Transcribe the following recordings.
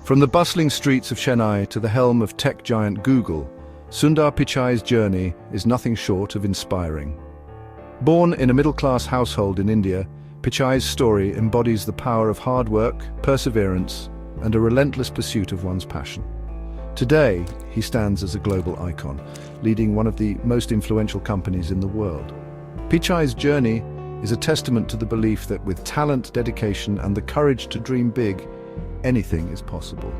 From the bustling streets of Chennai to the helm of tech giant Google, Sundar Pichai's journey is nothing short of inspiring. Born in a middle-class household in India, Pichai's story embodies the power of hard work, perseverance, and a relentless pursuit of one's passion. Today, he stands as a global icon, leading one of the most influential companies in the world. Pichai's journey is a testament to the belief that with talent, dedication, and the courage to dream big, anything is possible.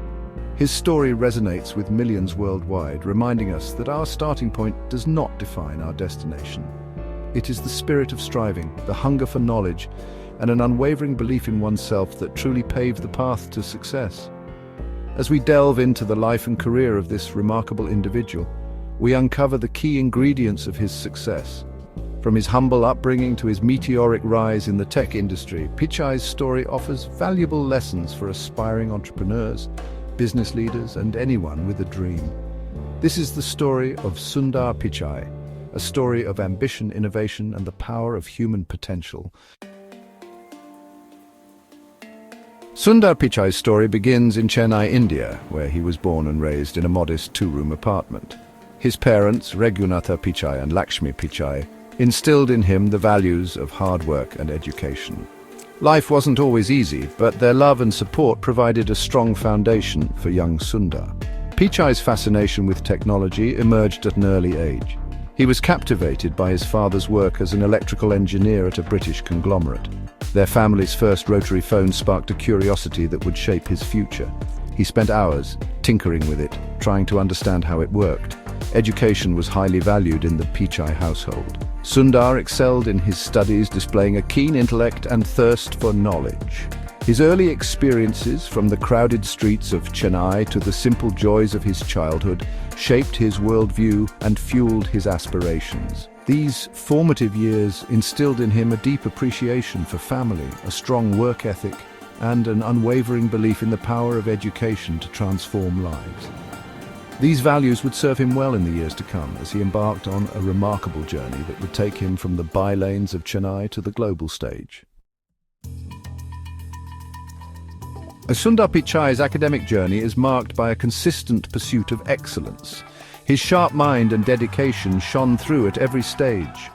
His story resonates with millions worldwide, reminding us that our starting point does not define our destination. It is the spirit of striving, the hunger for knowledge, and an unwavering belief in oneself that truly pave the path to success. As we delve into the life and career of this remarkable individual, we uncover the key ingredients of his success. From his humble upbringing to his meteoric rise in the tech industry, Pichai's story offers valuable lessons for aspiring entrepreneurs, business leaders, and anyone with a dream. This is the story of Sundar Pichai, a story of ambition, innovation, and the power of human potential. Sundar Pichai's story begins in Chennai, India, where he was born and raised in a modest two-room apartment. His parents, Raghunatha Pichai and Lakshmi Pichai, instilled in him the values of hard work and education. Life wasn't always easy, but their love and support provided a strong foundation for young Sundar. Pichai's fascination with technology emerged at an early age. He was captivated by his father's work as an electrical engineer at a British conglomerate. Their family's first rotary phone sparked a curiosity that would shape his future. He spent hours tinkering with it, trying to understand how it worked. Education was highly valued in the Pichai household. Sundar excelled in his studies, displaying a keen intellect and thirst for knowledge. His early experiences, from the crowded streets of Chennai to the simple joys of his childhood, shaped his worldview and fueled his aspirations. These formative years instilled in him a deep appreciation for family, a strong work ethic, and an unwavering belief in the power of education to transform lives. These values would serve him well in the years to come as he embarked on a remarkable journey that would take him from the bylanes of Chennai to the global stage. Sundar Pichai's academic journey is marked by a consistent pursuit of excellence. His sharp mind and dedication shone through at every stage.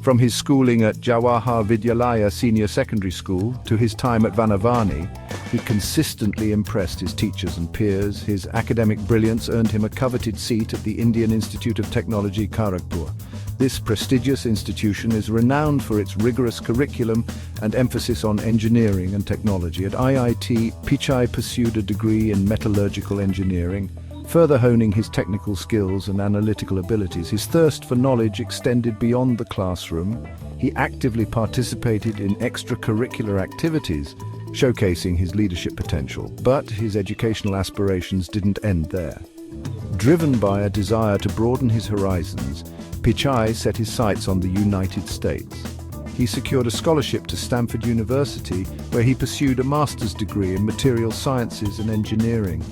From his schooling at Jawahar Vidyalaya Senior Secondary School to his time at Vanavani, he consistently impressed his teachers and peers. His academic brilliance earned him a coveted seat at the Indian Institute of Technology, Kharagpur. This prestigious institution is renowned for its rigorous curriculum and emphasis on engineering and technology. At IIT, Pichai pursued a degree in metallurgical engineering, further honing his technical skills and analytical abilities. His thirst for knowledge extended beyond the classroom. He actively participated in extracurricular activities, showcasing his leadership potential. But his educational aspirations didn't end there. Driven by a desire to broaden his horizons, Pichai set his sights on the United States. He secured a scholarship to Stanford University, where he pursued a master's degree in material sciences and engineering.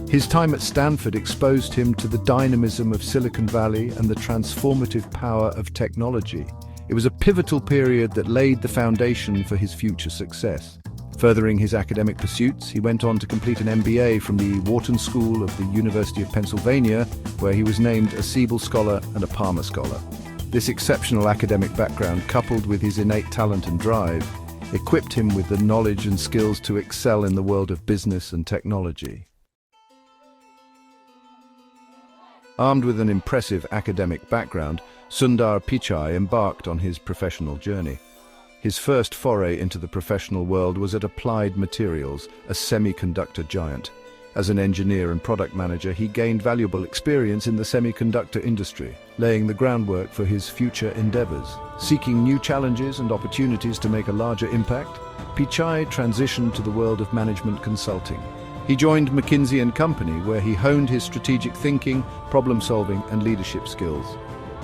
His time at Stanford exposed him to the dynamism of Silicon Valley and the transformative power of technology. It was a pivotal period that laid the foundation for his future success. Furthering his academic pursuits, he went on to complete an MBA from the Wharton School of the University of Pennsylvania, where he was named a Siebel Scholar and a Palmer Scholar. This exceptional academic background, coupled with his innate talent and drive, equipped him with the knowledge and skills to excel in the world of business and technology. Armed with an impressive academic background, Sundar Pichai embarked on his professional journey. His first foray into the professional world was at Applied Materials, a semiconductor giant. As an engineer and product manager, he gained valuable experience in the semiconductor industry, laying the groundwork for his future endeavors. Seeking new challenges and opportunities to make a larger impact, Pichai transitioned to the world of management consulting. He joined McKinsey & Company, where he honed his strategic thinking, problem-solving, and leadership skills.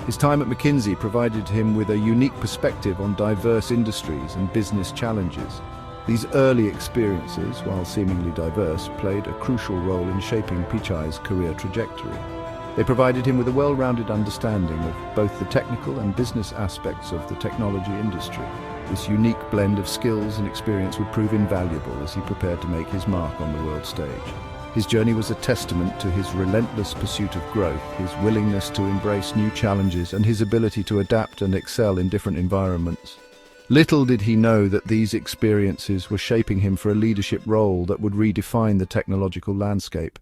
His time at McKinsey provided him with a unique perspective on diverse industries and business challenges. These early experiences, while seemingly diverse, played a crucial role in shaping Pichai's career trajectory. They provided him with a well-rounded understanding of both the technical and business aspects of the technology industry. This unique blend of skills and experience would prove invaluable as he prepared to make his mark on the world stage. His journey was a testament to his relentless pursuit of growth, his willingness to embrace new challenges, and his ability to adapt and excel in different environments. Little did he know that these experiences were shaping him for a leadership role that would redefine the technological landscape.